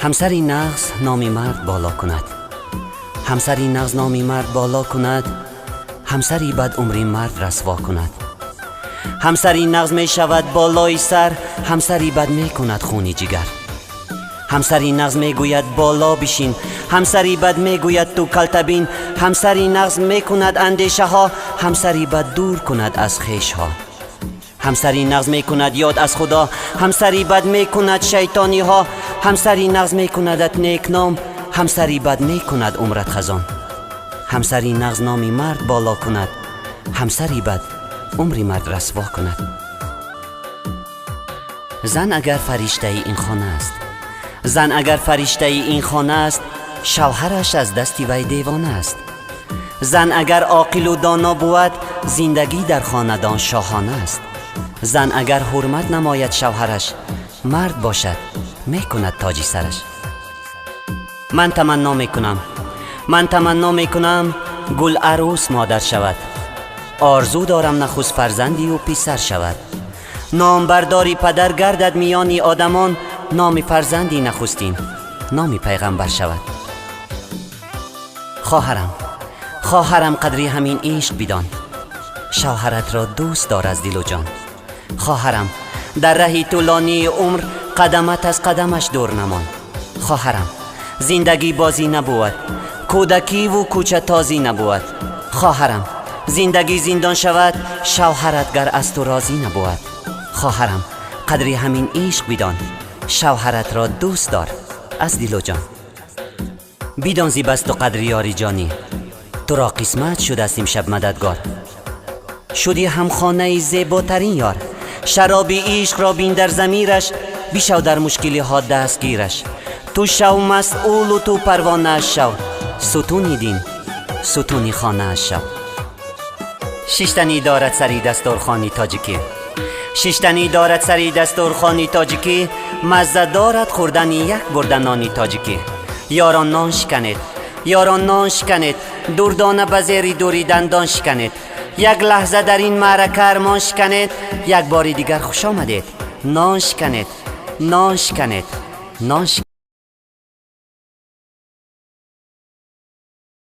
همسری نغز نامی مرد بالا کند، همسری نغز نامی مرد بالا کند، همسری بد عمری مرد رسوا کند. همسری نغز می شود بالای سر، همسری بد می کند خونی جگر. همسری نغز می گوید بالا بشین، همسری بد می گوید تو کلتبین. همسری نغز می کند اندیشه ها، همسری بد دور کند از خویش ها. همسری نغز می کند یاد از خدا، همسری بد می کند شیطانی ها. همسری نغز می کندت نیک نام، همسری بد می کند عمرت خزان. همسری نغز نامی مرد بالا کند، همسری بد عمری مرد رسوا کند. زن اگر فرشته این خانه است، زن اگر فرشته این خانه است، شوهرش از دستی وی دیوانه است. زن اگر عاقل و دانا بود، زندگی در خاندان شاهانه است. زن اگر حرمت نماید شوهرش، مرد باشد می کند تاجی سرش. من تمنا می کنم، من تمنا می کنم گل عروس مادر شود. آرزو دارم نخست فرزندی و پسر شود. نام برداری پدر گردد میانی آدمان، نام فرزندی نخستین نام پیغمبر شود. خواهرم، خواهرم قدری همین عشق بدان، شوهرت را دوست دار از دل و جان. خواهرم در راه طولانی عمر، قدمت از قدمش دور نمان. خواهرم زندگی بازی نبود، کودکی و کوچه تازی نبود. خواهرم زندگی زندان شود، شوهرت گر از تو راضی نبود. خواهرم قدری همین عشق بدان، شوهرت را دوست دار از دل و جان. بدان زی بست و قدر یاری جانی، تو را قسمت شد است امشب مددگار. شدی همخانه زیباترین یار، شراب عشق را بین در ضمیرش، بشو در مشکلی ها دستگیرش. تو شو مسئول و تو پروانه اش شو، ستونی دین ستونی خانه اش شو. ششتنی دارد سری دستارخانی تاجیکی، ششتنی دارد سری دستارخانی تاجیکی. مزه دارد خوردن یک برده نانی تاجیکی. یاران نان شکنید، یاران نان شکنید، دردانه بزیری دوری دندان شکنید. یک لحظه در این معرکه ارمان شکنید، یک باری دیگر خوش آمدید. نان شکنید، نان شکنید، نان شکنید.